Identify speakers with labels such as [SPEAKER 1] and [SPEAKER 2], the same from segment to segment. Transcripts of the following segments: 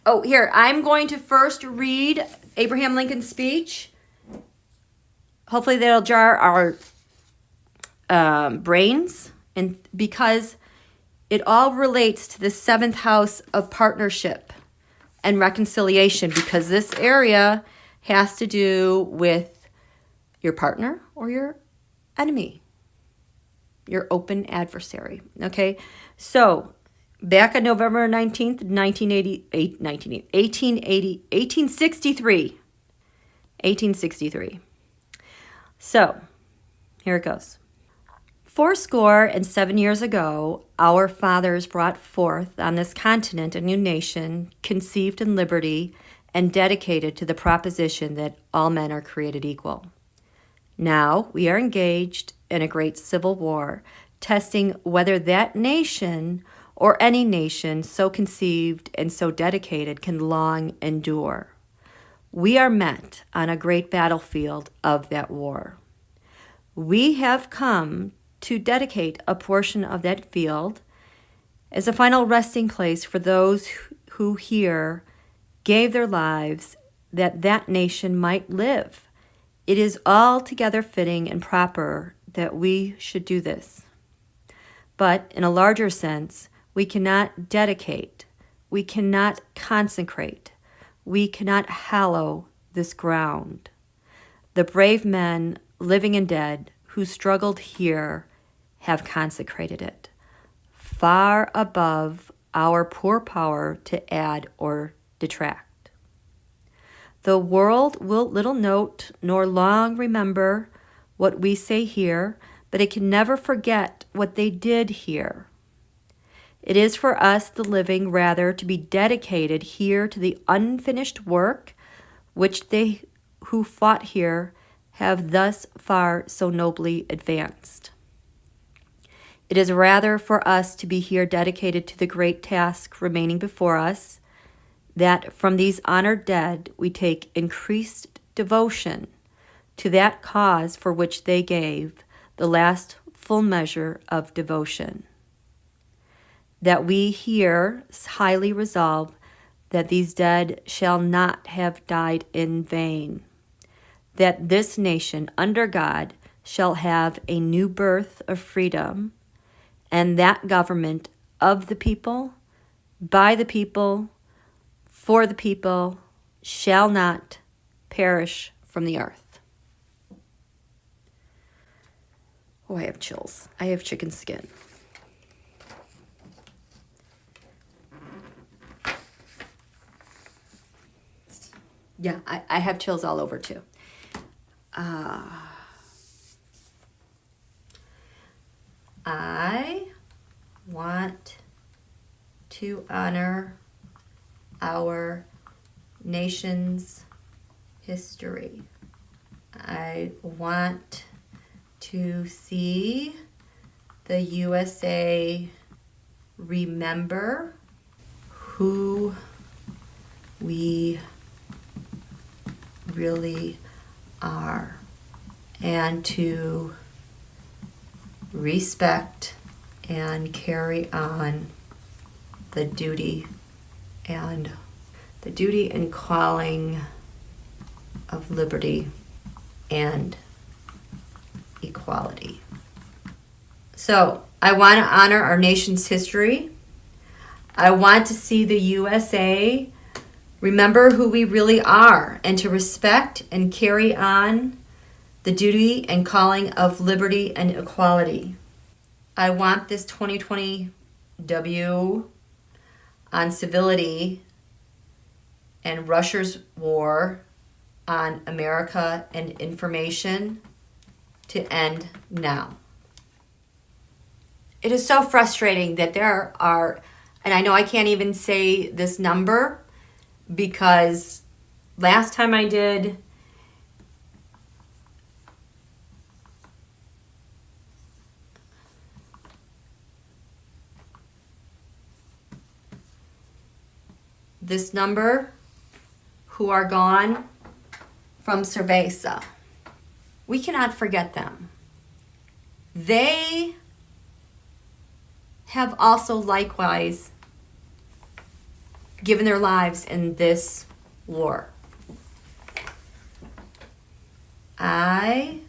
[SPEAKER 1] Oh, here, I'm going to first read Abraham Lincoln's speech. Hopefully that'll jar our brains, and because it all relates to the 7th house of partnership and reconciliation, because this area has to do with your partner or your enemy, your open adversary. Okay, so back on November 19th, 1863. So here it goes. 7 years ago, our fathers brought forth on this continent a new nation, conceived in liberty and dedicated to the proposition that all men are created equal. Now we are engaged in a great civil war, testing whether that nation or any nation so conceived and so dedicated can long endure. We are met on a great battlefield of that war. We have come to dedicate a portion of that field as a final resting place for those who here gave their lives that that nation might live. It is altogether fitting and proper that we should do this. But in a larger sense, we cannot dedicate, we cannot consecrate, we cannot hallow this ground. The brave men, living and dead, who struggled here have consecrated it, far above our poor power to add or detract. The world will little note nor long remember what we say here, but it can never forget what they did here. It is for us, the living, rather to be dedicated here to the unfinished work which they who fought here have thus far so nobly advanced. It is rather for us to be here dedicated to the great task remaining before us, that from these honored dead we take increased devotion to that cause for which they gave the last full measure of devotion. That we here highly resolve that these dead shall not have died in vain, that this nation under God shall have a new birth of freedom, and that government of the people, by the people, for the people, shall not perish from the earth. Oh, I have chills. I have chicken skin. Yeah, I have chills all over too. I want to honor our nation's history. I want to see the USA remember who we really are, and to respect and carry on the duty and calling of liberty and equality. So I want to honor our nation's history. I want to see the USA remember who we really are, and to respect and carry on the duty and calling of liberty and equality. I want this 2020 W on civility and Russia's war on America and information to end now. It is so frustrating that there are, and I know I can't even say this number because last time I did, this number who are gone from Cerveza. We cannot forget them. They have also likewise given their lives in this war. I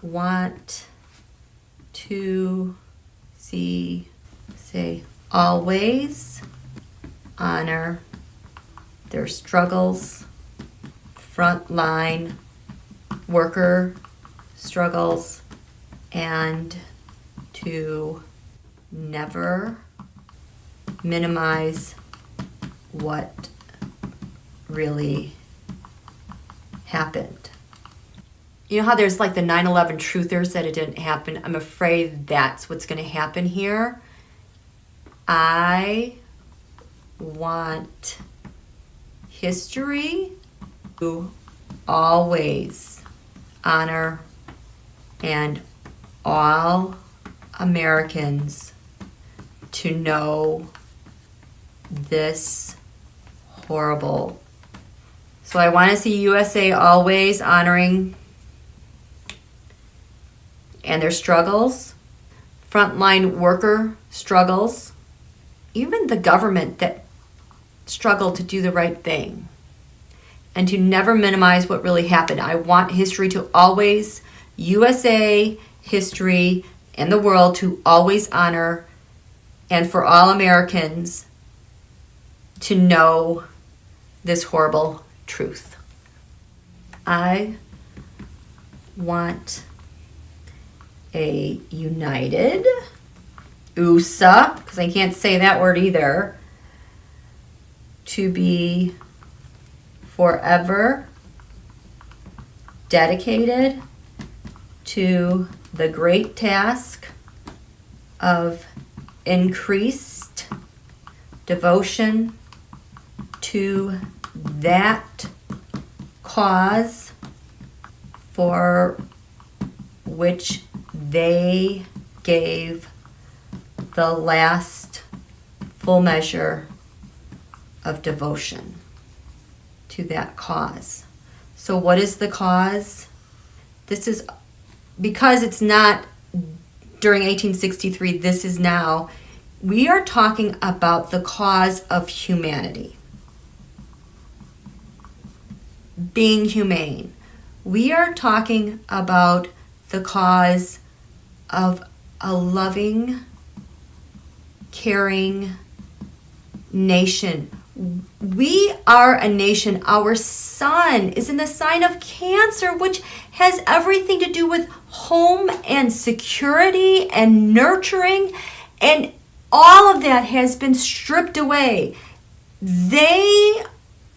[SPEAKER 1] want to say, always honor their struggles, frontline worker struggles, and to never minimize what really happened. You know how there's like the 9/11 truthers that it didn't happen? I'm afraid that's what's going to happen here. I want history to always honor and all Americans to know this horrible. So I want to see USA always honoring and their struggles, frontline worker struggles, even the government that struggled to do the right thing, and to never minimize what really happened. I want history to always, USA history and the world to always honor, and for all Americans to know this horrible truth. I want a united USA, because I can't say that word either, to be forever dedicated to the great task of increased devotion to that cause for which they gave the last full measure of devotion to that cause. So what is the cause? This is, because it's not during 1863, this is now, we are talking about the cause of humanity. Being humane. We are talking about the cause of a loving, caring nation. We are a nation. Our sun is in the sign of Cancer, which has everything to do with home and security and nurturing, and all of that has been stripped away.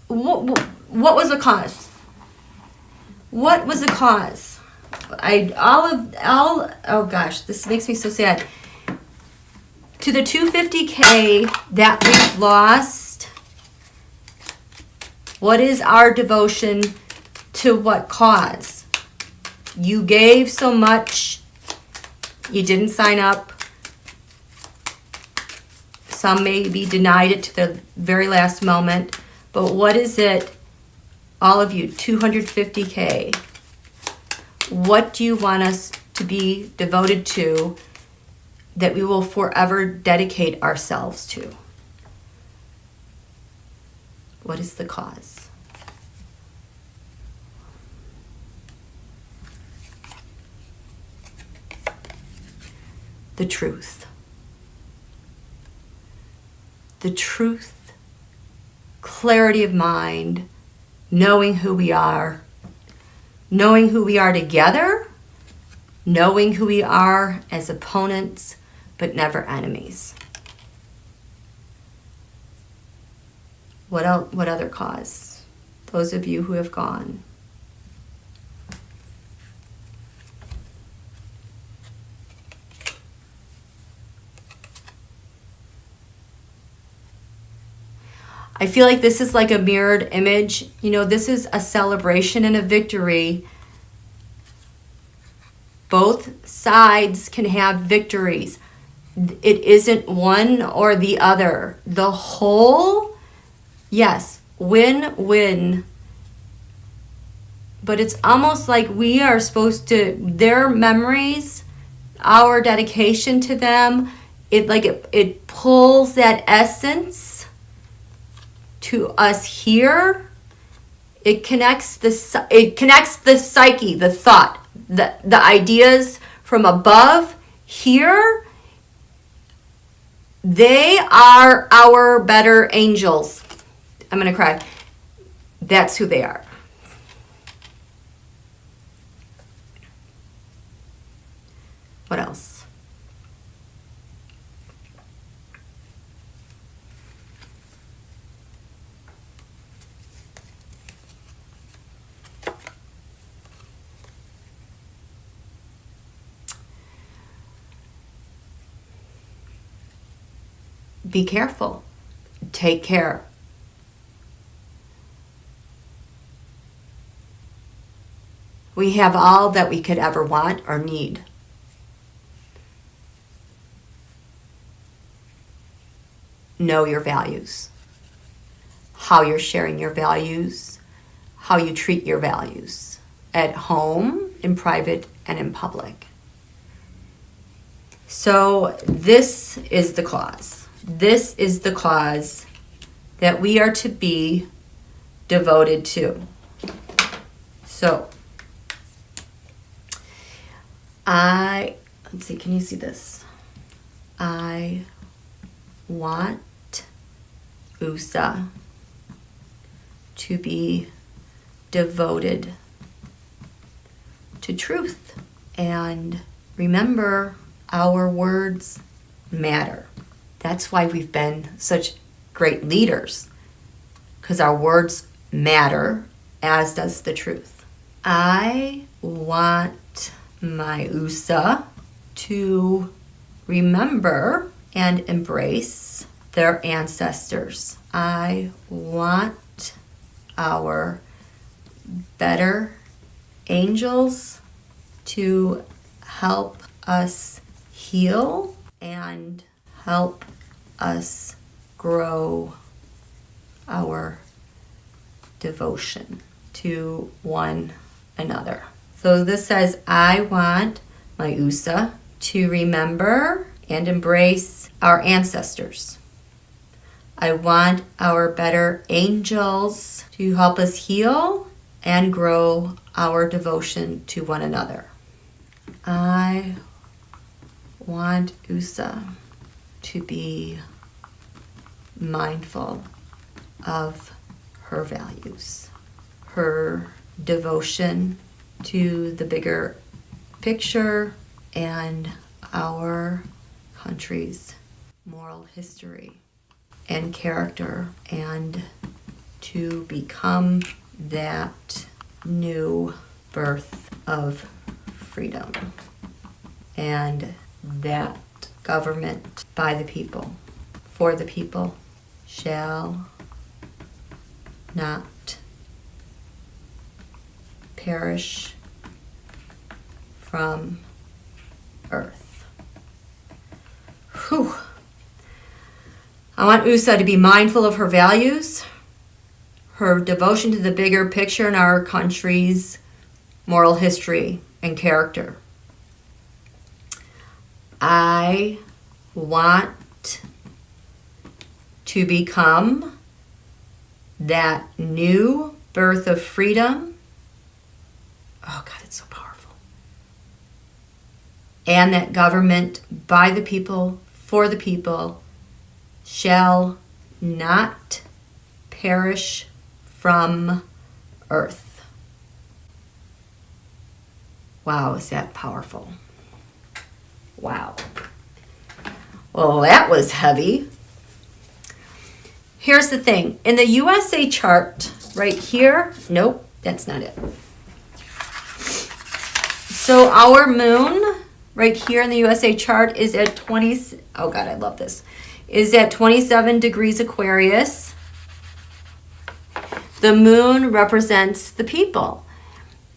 [SPEAKER 1] What was the cause? What was the cause? Oh gosh, this makes me so sad. To the 250K that we've lost, what is our devotion to what cause? You gave so much, you didn't sign up. Some may be denied it to the very last moment, but what is it, all of you, 250K? What do you want us to be devoted to that we will forever dedicate ourselves to? What is the cause? The truth. The truth, clarity of mind, knowing who we are together, knowing who we are as opponents, but never enemies. What else? What other cause? Those of you who have gone. I feel like this is like a mirrored image. You know, this is a celebration and a victory. Both sides can have victories. It isn't one or the other. The whole, yes, win-win. But it's almost like we are supposed to, their memories, our dedication to them, it pulls that essence to us here, it connects the psyche, the thought, the ideas from above here. They are our better angels. I'm going to cry. That's who they are. What else? Be careful. Take care. We have all that we could ever want or need. Know your values. How you're sharing your values. How you treat your values. At home, in private, and in public. So this is the clause. This is the clause that we are to be devoted to. So, let's see, can you see this? I want USA to be devoted to truth. And remember, our words matter. That's why we've been such great leaders, because our words matter, as does the truth. I want my USA to remember and embrace their ancestors. I want our better angels to help us heal and help us grow our devotion to one another. So this says, I want my USA to remember and embrace our ancestors. I want our better angels to help us heal and grow our devotion to one another. I want USA to be mindful of her values, her devotion to the bigger picture and our country's moral history and character, and to become that new birth of freedom and that government by the people, for the people, shall not perish from earth. Whew. I want USA to be mindful of her values, her devotion to the bigger picture in our country's moral history and character. I want to become that new birth of freedom. Oh God, it's so powerful. And that government by the people, for the people, shall not perish from earth. Wow, is that powerful? Wow. Well, that was heavy. Here's the thing. In the USA chart, right here, nope, that's not it. So our moon, right here in the USA chart, is at 20, oh God, I love this, is at 27 degrees Aquarius. The moon represents the people.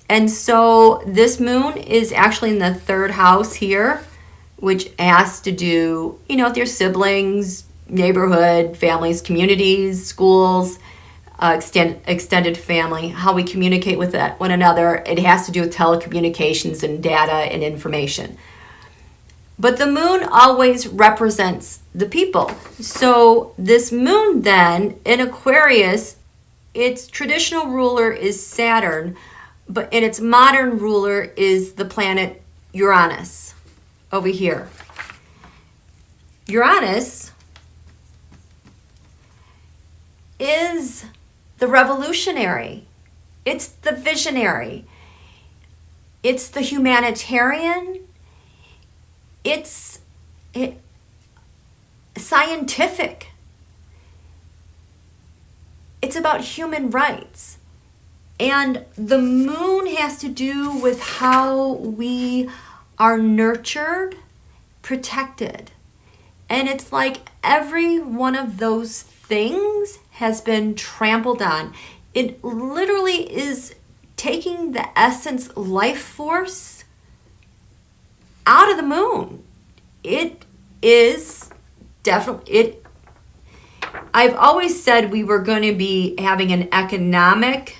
[SPEAKER 1] And so this moon is actually in the third house here, which has to do, with your siblings, neighborhood, families, communities, schools, extended family, how we communicate with one another. It has to do with telecommunications and data and information. But the moon always represents the people. So this moon then in Aquarius, its traditional ruler is Saturn, but in its modern ruler is the planet Uranus over here. Uranus is the revolutionary. It's the visionary. It's the humanitarian. It's scientific. It's about human rights. And the moon has to do with how we are nurtured, protected. And it's like every one of those things has been trampled on. It literally is taking the essence, life force out of the moon. It is definitely, I've always said we were going to be having an economic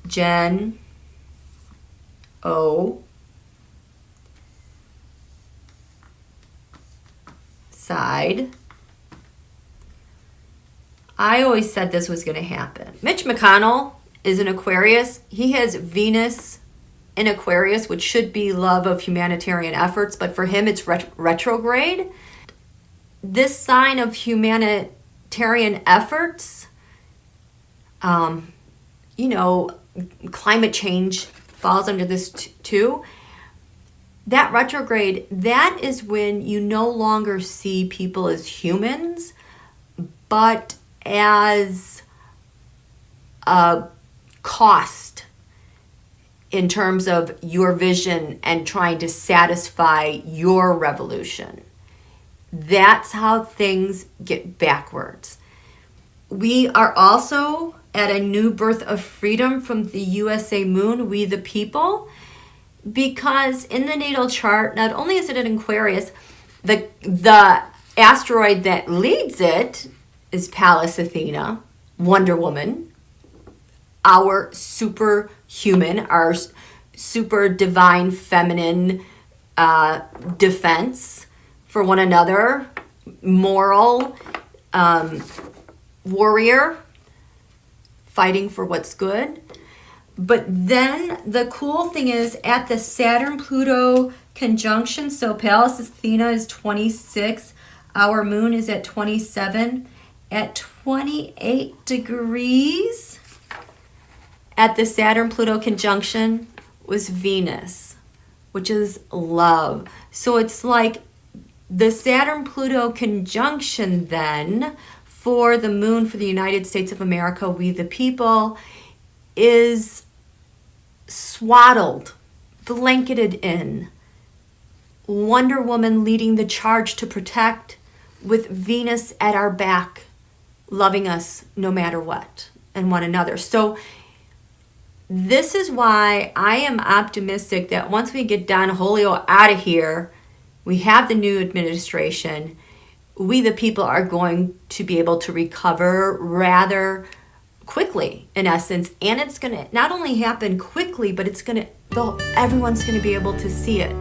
[SPEAKER 1] Gen O side. I always said this was going to happen. Mitch McConnell is an Aquarius. He has Venus in Aquarius, which should be love of humanitarian efforts, but for him it's retrograde. This sign of humanitarian efforts, climate change falls under this too. That retrograde, that is when you no longer see people as humans, but as a cost in terms of your vision and trying to satisfy your revolution. That's how things get backwards. We are also at a new birth of freedom from the USA moon, we the people, because in the natal chart, not only is it an Aquarius, the asteroid that leads it is Pallas Athena, Wonder Woman, our superhuman, our super divine feminine defense for one another, moral warrior, fighting for what's good. But then the cool thing is at the Saturn-Pluto conjunction, so Pallas Athena is 26, our moon is at 27, at 28 degrees at the Saturn-Pluto conjunction was Venus, which is love. So it's like the Saturn-Pluto conjunction then for the moon for the United States of America, we the people, is swaddled, blanketed in. Wonder Woman leading the charge to protect with Venus at our back, loving us no matter what and one another. So this is why I am optimistic that once we get Don Julio out of here, we have the new administration, we the people are going to be able to recover rather quickly, in essence. And it's going to not only happen quickly, but it's going to, everyone's going to be able to see it.